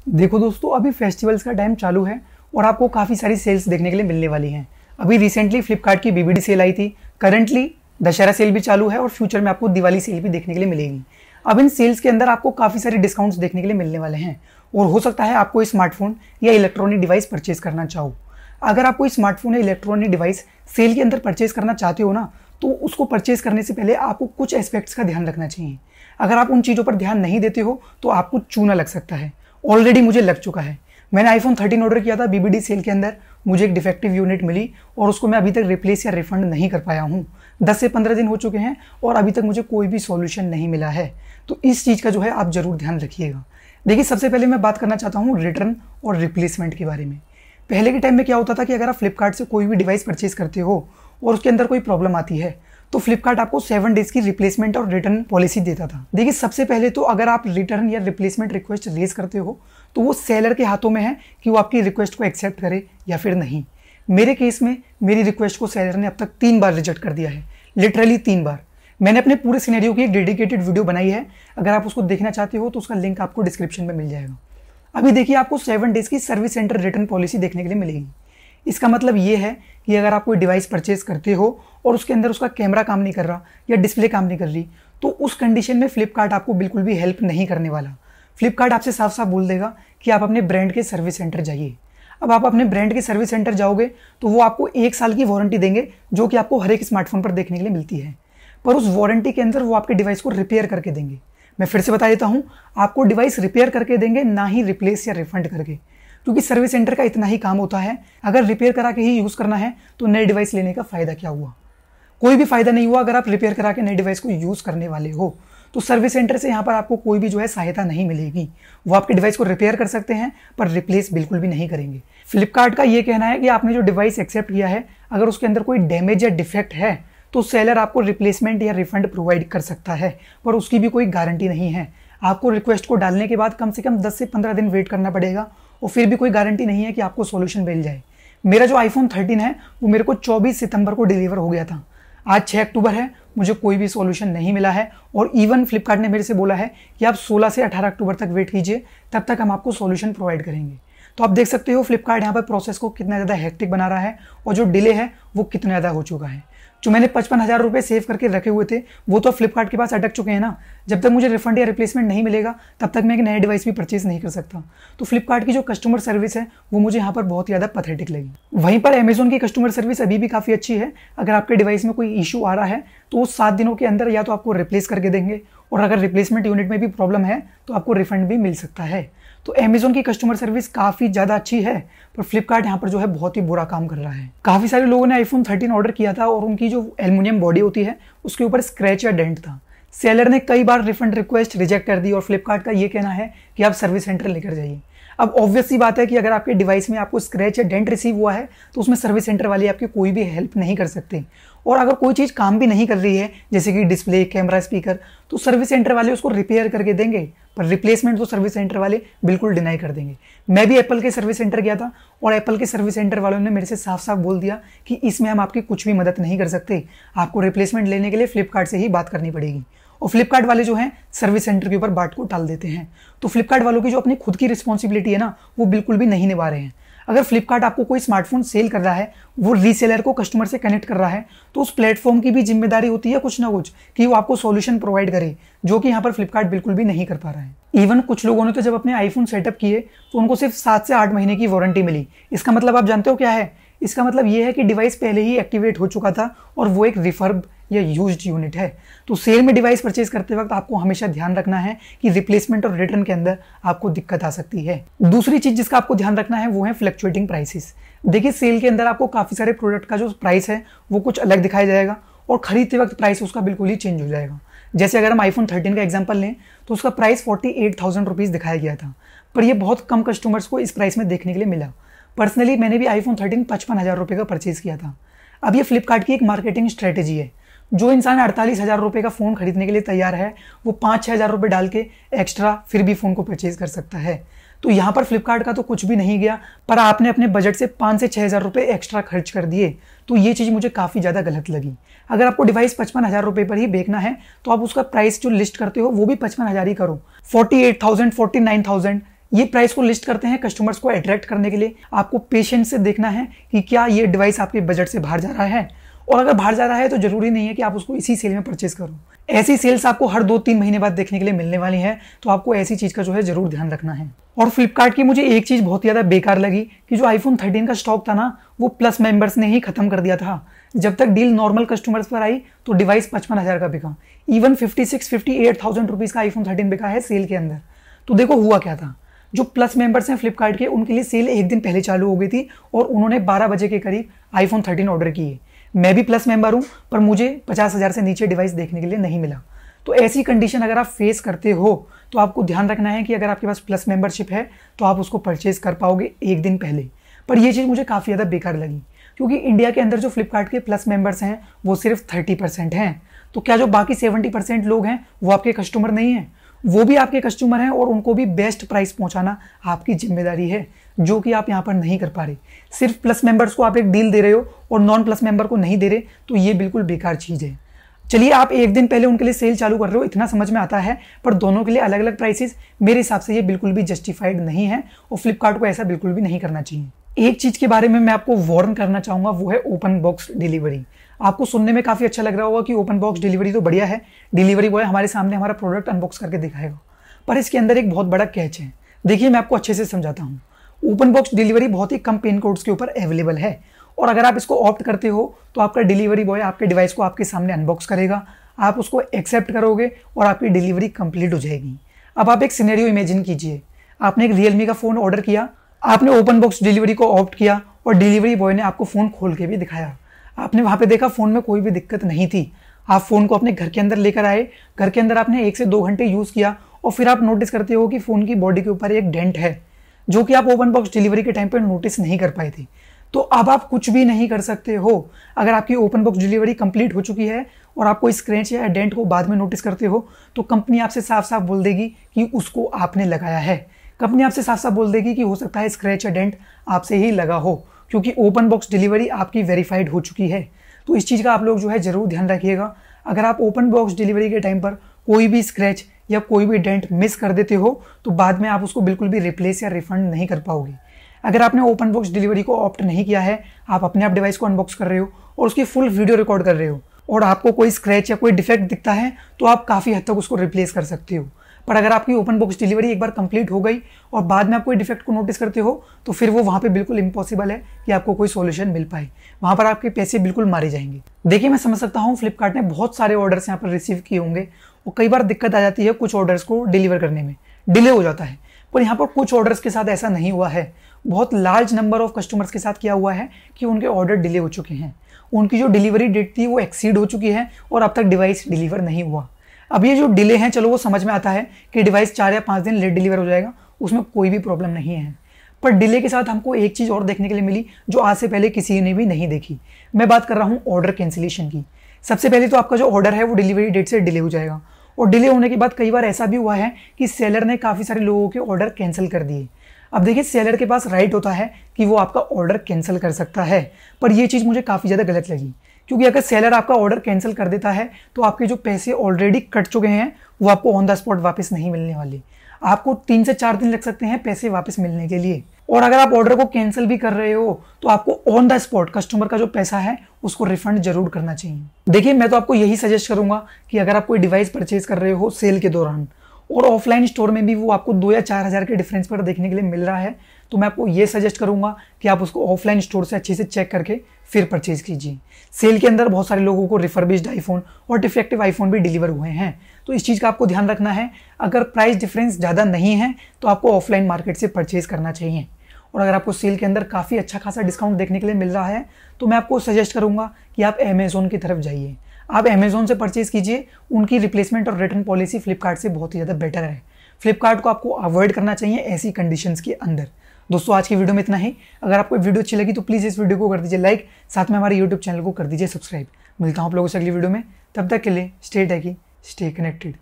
देखो दोस्तों, अभी फेस्टिवल्स का टाइम चालू है और आपको काफ़ी सारी सेल्स देखने के लिए मिलने वाली हैं। अभी रिसेंटली फ्लिपकार्ट की बीबीडी सेल आई थी, करंटली दशहरा सेल भी चालू है और फ्यूचर में आपको दिवाली सेल भी देखने के लिए मिलेगी। अब इन सेल्स के अंदर आपको काफ़ी सारे डिस्काउंट्स देखने के लिए मिलने वाले हैं और हो सकता है आपको स्मार्टफोन या इलेक्ट्रॉनिक डिवाइस परचेज करना चाहो। अगर आप कोई स्मार्टफोन या इलेक्ट्रॉनिक डिवाइस सेल के अंदर परचेज करना चाहते हो ना, तो उसको परचेज करने से पहले आपको कुछ एस्पेक्ट्स का ध्यान रखना चाहिए। अगर आप उन चीज़ों पर ध्यान नहीं देते हो तो आपको चूना लग सकता है। ऑलरेडी मुझे लग चुका है। मैंने आईफोन 13 ऑर्डर किया था बीबीडी सेल के अंदर, मुझे एक डिफेक्टिव यूनिट मिली और उसको मैं अभी तक रिप्लेस या रिफंड नहीं कर पाया हूँ। 10 से 15 दिन हो चुके हैं और अभी तक मुझे कोई भी सॉल्यूशन नहीं मिला है। तो इस चीज़ का जो है आप ज़रूर ध्यान रखिएगा। देखिए, सबसे पहले मैं बात करना चाहता हूँ रिटर्न और रिप्लेसमेंट के बारे में। पहले के टाइम में क्या होता था कि अगर आप फ्लिपकार्ट से कोई भी डिवाइस परचेज करते हो और उसके अंदर कोई प्रॉब्लम आती है तो फ्लिपकार्ट आपको 7 डेज़ की रिप्लेसमेंट और रिटर्न पॉलिसी देता था। देखिए, सबसे पहले तो अगर आप रिटर्न या रिप्लेसमेंट रिक्वेस्ट रेज करते हो तो वो सेलर के हाथों में है कि वो आपकी रिक्वेस्ट को एक्सेप्ट करे या फिर नहीं। मेरे केस में मेरी रिक्वेस्ट को सेलर ने अब तक 3 बार रिजेक्ट कर दिया है, लिटरली 3 बार। मैंने अपने पूरे सिनेरियो की एक डेडिकेटेड वीडियो बनाई है, अगर आप उसको देखना चाहते हो तो उसका लिंक आपको डिस्क्रिप्शन में मिल जाएगा। अभी देखिए, आपको 7 डेज़ की सर्विस सेंटर रिटर्न पॉलिसी देखने के लिए मिलेगी। इसका मतलब ये है कि अगर आप कोई डिवाइस परचेज करते हो और उसके अंदर उसका कैमरा काम नहीं कर रहा या डिस्प्ले काम नहीं कर रही, तो उस कंडीशन में फ्लिपकार्ट आपको बिल्कुल भी हेल्प नहीं करने वाला। फ्लिपकार्ट आपसे साफ साफ बोल देगा कि आप अपने ब्रांड के सर्विस सेंटर जाइए। अब आप अपने ब्रांड के सर्विस सेंटर जाओगे तो वो आपको 1 साल की वारंटी देंगे, जो कि आपको हर एक स्मार्टफोन पर देखने के लिए मिलती है। पर उस वारंटी के अंदर वो आपके डिवाइस को रिपेयर करके देंगे। मैं फिर से बता देता हूँ, आपको डिवाइस रिपेयर करके देंगे, ना ही रिप्लेस या रिफंड करके, क्योंकि सर्विस सेंटर का इतना ही काम होता है। अगर रिपेयर करा के ही यूज़ करना है तो नए डिवाइस लेने का फ़ायदा क्या हुआ? कोई भी फ़ायदा नहीं हुआ अगर आप रिपेयर करा के नए डिवाइस को यूज़ करने वाले हो। तो सर्विस सेंटर से यहाँ पर आपको कोई भी जो है सहायता नहीं मिलेगी। वो आपके डिवाइस को रिपेयर कर सकते हैं पर रिप्लेस बिल्कुल भी नहीं करेंगे। फ्लिपकार्ट का ये कहना है कि आपने जो डिवाइस एक्सेप्ट किया है, अगर उसके अंदर कोई डैमेज या डिफेक्ट है तो सेलर आपको रिप्लेसमेंट या रिफंड प्रोवाइड कर सकता है, पर उसकी भी कोई गारंटी नहीं है। आपको रिक्वेस्ट को डालने के बाद कम से कम 10 से 15 दिन वेट करना पड़ेगा और फिर भी कोई गारंटी नहीं है कि आपको सॉल्यूशन मिल जाए। मेरा जो आईफोन 13 है वो मेरे को 24 सितंबर को डिलीवर हो गया था। आज 6 अक्टूबर है, मुझे कोई भी सॉल्यूशन नहीं मिला है और इवन फ्लिपकार्ट ने मेरे से बोला है कि आप 16 से 18 अक्टूबर तक वेट कीजिए, तब तक हम आपको सॉल्यूशन प्रोवाइड करेंगे। तो आप देख सकते हो फ्लिपकार्ट यहाँ पर प्रोसेस को कितना ज़्यादा हेक्टिक बना रहा है और जो डिले है वो कितना ज़्यादा हो चुका है। जो मैंने 55,000 रुपये सेव करके रखे हुए थे वो तो फ्लिपकार्ट के पास अटक चुके हैं ना। जब तक मुझे रिफंड या रिप्लेसमेंट नहीं मिलेगा तब तक मैं एक नया डिवाइस भी परचेज नहीं कर सकता। तो फ्लिपकार्ट की जो कस्टमर सर्विस है वो मुझे यहाँ पर बहुत ही ज़्यादा पैथेटिक लगी। वहीं पर अमेजोन की कस्टमर सर्विस अभी भी काफ़ी अच्छी है। अगर आपके डिवाइस में कोई इशू आ रहा है तो वो 7 दिनों के अंदर या तो आपको रिप्लेस करके देंगे और अगर रिप्लेसमेंट यूनिट में भी प्रॉब्लम है तो आपको रिफंड भी मिल सकता है। तो अमेजोन की कस्टमर सर्विस काफ़ी ज़्यादा अच्छी है, पर फ्लिपकार्ट यहाँ पर जो है बहुत ही बुरा काम कर रहा है। काफ़ी सारे लोगों ने आईफोन 13 ऑर्डर किया था और उनकी जो एल्युमिनियम बॉडी होती है उसके ऊपर स्क्रैच या डेंट था। सेलर ने कई बार रिफंड रिक्वेस्ट रिजेक्ट कर दी और फ्लिपकार्ट का ये कहना है कि आप सर्विस सेंटर लेकर जाइए। अब ऑब्वियस सी बात है कि अगर आपके डिवाइस में आपको स्क्रैच या डेंट रिसीव हुआ है तो उसमें सर्विस सेंटर वाले आपकी कोई भी हेल्प नहीं कर सकते। और अगर कोई चीज़ काम भी नहीं कर रही है जैसे कि डिस्प्ले, कैमरा, स्पीकर, तो सर्विस सेंटर वाले उसको रिपेयर करके देंगे, पर रिप्लेसमेंट तो सर्विस सेंटर वाले बिल्कुल डिनाई कर देंगे। मैं भी एप्पल के सर्विस सेंटर गया था और एप्पल के सर्विस सेंटर वालों ने मेरे से साफ साफ बोल दिया कि इसमें हम आपकी कुछ भी मदद नहीं कर सकते, आपको रिप्लेसमेंट लेने के लिए फ्लिपकार्ट से ही बात करनी पड़ेगी। और फ्लिपकार्ट वाले जो हैं सर्विस सेंटर के ऊपर बात को टाल देते हैं। तो फ्लिपकार्ट वालों की जो अपनी खुद की रिस्पॉन्सिबिलिटी है ना, वो बिल्कुल भी नहीं निभा रहे हैं। अगर फ्लिपकार्ट आपको कोई स्मार्टफोन सेल कर रहा है, वो रीसेलर को कस्टमर से कनेक्ट कर रहा है, तो उस प्लेटफॉर्म की भी जिम्मेदारी होती है कुछ ना कुछ कि वो आपको सॉल्यूशन प्रोवाइड करे, जो कि यहाँ पर फ्लिपकार्ट बिल्कुल भी नहीं कर पा रहा है। इवन कुछ लोगों ने तो जब अपने आईफोन सेटअप किए तो उनको सिर्फ 7 से 8 महीने की वारंटी मिली। इसका मतलब आप जानते हो क्या है? इसका मतलब ये है कि डिवाइस पहले ही एक्टिवेट हो चुका था और वो एक रिफर्ब या यूज्ड यूनिट है। तो सेल में डिवाइस परचेज करते वक्त आपको हमेशा ध्यान रखना है कि रिप्लेसमेंट और रिटर्न के अंदर आपको दिक्कत आ सकती है। दूसरी चीज जिसका आपको ध्यान रखना है वो है फ्लक्चुएटिंग प्राइसेस। देखिए, सेल के अंदर आपको काफ़ी सारे प्रोडक्ट का जो प्राइस है वो कुछ अलग दिखाया जाएगा और खरीदते वक्त प्राइस उसका बिल्कुल ही चेंज हो जाएगा। जैसे अगर हम आईफोन 13 का एग्जाम्पल लें तो उसका प्राइस 48,000 रुपीज़ दिखाया गया था, पर यह बहुत कम कस्टमर्स को इस प्राइस में देखने के लिए मिला। पर्सनली मैंने भी आईफोन 13 55,000 रुपये का परचेज किया था। अब ये फ्लिपकार्ट की एक मार्केटिंग स्ट्रेटेजी है। जो इंसान 48,000 रुपये का फ़ोन खरीदने के लिए तैयार है वो 5-6 हज़ार रुपये डाल के एक्स्ट्रा फिर भी फ़ोन को परचेज कर सकता है। तो यहाँ पर फ्लिपकार्ट का तो कुछ भी नहीं गया, पर आपने अपने बजट से 5 से 6 हज़ार रुपये एक्स्ट्रा खर्च कर दिए। तो ये चीज़ मुझे काफ़ी ज़्यादा गलत लगी। अगर आपको डिवाइस 55,000 रुपये पर ही बेचना है तो आप उसका प्राइस जो लिस्ट करते हो वो भी 55,000 ही करो। 48,000, 49,000 ये प्राइस को लिस्ट करते हैं कस्टमर्स को अट्रैक्ट करने के लिए। आपको पेशेंस से देखना है कि क्या ये डिवाइस आपके बजट से बाहर जा रहा है, और अगर बाहर जा रहा है तो जरूरी नहीं है कि आप उसको इसी सेल में परचेज करो। ऐसी सेल्स आपको हर 2-3 महीने बाद देखने के लिए मिलने वाली है, तो आपको ऐसी चीज का जो है जरूर ध्यान रखना है। और फ्लिपकार्ट की मुझे एक चीज बहुत ज्यादा बेकार लगी कि जो आईफोन 13 का स्टॉक था ना, वो प्लस मेंबर्स ने ही खत्म कर दिया था। जब तक डील नॉर्मल कस्टमर्स पर आई तो डिवाइस 55,000 का बिका। इवन 56-58,000 रुपीज का आईफोन 13 बिका है सेल के अंदर। तो देखो हुआ क्या था, जो प्लस मेंबर्स हैं फ्लिपकार्ट के, उनके लिए सेल एक दिन पहले चालू हो गई थी और उन्होंने 12 बजे के करीब आईफोन 13 ऑर्डर किए। मैं भी प्लस मेंबर हूं, पर मुझे 50,000 से नीचे डिवाइस देखने के लिए नहीं मिला। तो ऐसी कंडीशन अगर आप फेस करते हो तो आपको ध्यान रखना है कि अगर आपके पास प्लस मेंबरशिप है तो आप उसको परचेज कर पाओगे एक दिन पहले। पर यह चीज़ मुझे काफ़ी ज़्यादा बेकार लगी, क्योंकि इंडिया के अंदर जो फ्लिपकार्ट के प्लस मेंबर्स हैं वो सिर्फ 30% हैं। तो क्या जो बाकी 70% लोग हैं वो आपके कस्टमर नहीं हैं? वो भी आपके कस्टमर हैं और उनको भी बेस्ट प्राइस पहुंचाना आपकी जिम्मेदारी है, जो कि आप यहाँ पर नहीं कर पा रहे। सिर्फ प्लस मेंबर्स को आप एक डील दे रहे हो और नॉन प्लस मेंबर को नहीं दे रहे, तो ये बिल्कुल बेकार चीज़ है। चलिए, आप एक दिन पहले उनके लिए सेल चालू कर रहे हो, इतना समझ में आता है, पर दोनों के लिए अलग अलग प्राइसेस, मेरे हिसाब से ये बिल्कुल भी जस्टिफाइड नहीं है और फ्लिपकार्ट को ऐसा बिल्कुल भी नहीं करना चाहिए। एक चीज़ के बारे में मैं आपको वार्न करना चाहूँगा, वो है ओपन बॉक्स डिलीवरी। आपको सुनने में काफ़ी अच्छा लग रहा होगा कि ओपन बॉक्स डिलीवरी तो बढ़िया है, डिलीवरी बॉय हमारे सामने हमारा प्रोडक्ट अनबॉक्स करके दिखाएगा, पर इसके अंदर एक बहुत बड़ा कैच है। देखिए, मैं आपको अच्छे से समझाता हूँ। ओपन बॉक्स डिलीवरी बहुत ही कम पिन कोड्स के ऊपर अवेलेबल है, और अगर आप इसको ऑप्ट करते हो तो आपका डिलीवरी बॉय आपके डिवाइस को आपके सामने अनबॉक्स करेगा, आप उसको एक्सेप्ट करोगे और आपकी डिलीवरी कंप्लीट हो जाएगी। अब आप एक सिनेरियो इमेजिन कीजिए, आपने एक रियलमी का फ़ोन ऑर्डर किया, आपने ओपन बॉक्स डिलीवरी को ऑप्ट किया और डिलीवरी बॉय ने आपको फ़ोन खोल के भी दिखाया। आपने वहाँ पे देखा फ़ोन में कोई भी दिक्कत नहीं थी। आप फ़ोन को अपने घर के अंदर लेकर आए, घर के अंदर आपने 1 से 2 घंटे यूज़ किया और फिर आप नोटिस करते हो कि फ़ोन की बॉडी के ऊपर एक डेंट है, जो कि आप ओपन बॉक्स डिलीवरी के टाइम पर नोटिस नहीं कर पाए थे। तो अब आप कुछ भी नहीं कर सकते हो। अगर आपकी ओपन बॉक्स डिलीवरी कंप्लीट हो चुकी है और आप कोई स्क्रैच या डेंट को बाद में नोटिस करते हो, तो कंपनी आपसे साफ साफ बोल देगी कि उसको आपने लगाया है। कंपनी आपसे साफ साफ बोल देगी कि हो सकता है स्क्रैच या डेंट आपसे ही लगा हो, क्योंकि ओपन बॉक्स डिलीवरी आपकी वेरीफाइड हो चुकी है। तो इस चीज़ का आप लोग जो है ज़रूर ध्यान रखिएगा। अगर आप ओपन बॉक्स डिलीवरी के टाइम पर कोई भी स्क्रैच या कोई भी डेंट मिस कर देते हो तो बाद में आप उसको बिल्कुल भी रिप्लेस या रिफंड नहीं कर पाओगे। अगर आपने ओपन बॉक्स डिलीवरी को ऑप्ट नहीं किया है, आप अपने आप डिवाइस को अनबॉक्स कर रहे हो और उसकी फुल वीडियो रिकॉर्ड कर रहे हो और आपको कोई स्क्रैच या कोई डिफेक्ट दिखता है, तो आप काफ़ी हद तक उसको रिप्लेस कर सकते हो। पर अगर आपकी ओपन बॉक्स डिलीवरी एक बार कंप्लीट हो गई और बाद में आप कोई डिफेक्ट को नोटिस करते हो, तो फिर वो वहाँ पे बिल्कुल इम्पॉसिबल है कि आपको कोई सॉल्यूशन मिल पाए। वहाँ पर आपके पैसे बिल्कुल मारे जाएंगे। देखिए, मैं समझ सकता हूँ फ्लिपकार्ट ने बहुत सारे ऑर्डर्स यहाँ पर रिसीव किए होंगे और कई बार दिक्कत आ जाती है कुछ ऑर्डर्स को डिलीवर करने में, डिले हो जाता है। पर यहाँ पर कुछ ऑर्डर्स के साथ ऐसा नहीं हुआ है। बहुत लार्ज नंबर ऑफ कस्टमर्स के साथ क्या हुआ है कि उनके ऑर्डर डिले हो चुके हैं, उनकी जो डिलीवरी डेट थी वो एक्सीड हो चुकी है और अब तक डिवाइस डिलीवर नहीं हुआ। अब ये जो डिले हैं, चलो वो समझ में आता है कि डिवाइस 4 या 5 दिन लेट डिलीवर हो जाएगा, उसमें कोई भी प्रॉब्लम नहीं है। पर डिले के साथ हमको एक चीज़ और देखने के लिए मिली जो आज से पहले किसी ने भी नहीं देखी। मैं बात कर रहा हूँ ऑर्डर कैंसिलेशन की। सबसे पहले तो आपका जो ऑर्डर है वो डिलीवरी डेट से डिले हो जाएगा, और डिले होने के बाद कई बार ऐसा भी हुआ है कि सेलर ने काफ़ी सारे लोगों के ऑर्डर कैंसिल कर दिए। अब देखिए, सेलर के पास राइट होता है कि वो आपका ऑर्डर कैंसिल कर सकता है, पर ये चीज़ मुझे काफ़ी ज़्यादा गलत लगी, क्योंकि अगर सेलर आपका ऑर्डर कैंसिल कर देता है तो आपके जो पैसे ऑलरेडी कट चुके हैं वो आपको ऑन द स्पॉट वापस नहीं मिलने वाले। आपको 3 से 4 दिन लग सकते हैं पैसे वापस मिलने के लिए। और अगर आप ऑर्डर को कैंसिल भी कर रहे हो तो आपको ऑन द स्पॉट कस्टमर का जो पैसा है उसको रिफंड जरूर करना चाहिए। देखिए, मैं तो आपको यही सजेस्ट करूंगा कि अगर आप कोई डिवाइस परचेज कर रहे हो सेल के दौरान और ऑफलाइन स्टोर में भी वो आपको 2 या 4 हज़ार के डिफरेंस पर देखने के लिए मिल रहा है, तो मैं आपको ये सजेस्ट करूंगा कि आप उसको ऑफलाइन स्टोर से अच्छे से चेक करके फिर परचेज कीजिए। सेल के अंदर बहुत सारे लोगों को रिफर्बिश्ड आईफोन और डिफेक्टिव आईफोन भी डिलीवर हुए हैं, तो इस चीज़ का आपको ध्यान रखना है। अगर प्राइस डिफरेंस ज़्यादा नहीं है तो आपको ऑफलाइन मार्केट से परचेज करना चाहिए। और अगर आपको सेल के अंदर काफ़ी अच्छा खासा डिस्काउंट देखने के लिए मिल रहा है तो मैं आपको सजेस्ट करूंगा कि आप अमेज़ॉन की तरफ जाइए। आप अमेज़ॉन से परचेज कीजिए, उनकी रिप्लेसमेंट और रिटर्न पॉलिसी फ्लिपकार्ट से बहुत ही ज़्यादा बेटर है। फ्लिपकार्ट को आपको अवॉइड करना चाहिए ऐसी कंडीशंस के अंदर। दोस्तों, आज की वीडियो में इतना ही। अगर आपको वीडियो अच्छी लगी तो प्लीज़ इस वीडियो को कर दीजिए लाइक, साथ में हमारे यूट्यूब चैनल को कर दीजिए सब्सक्राइब। मिलता हूँ आप लोगों से अगली वीडियो में, तब तक के लिए स्टे टेकी, स्टे कनेक्टेड।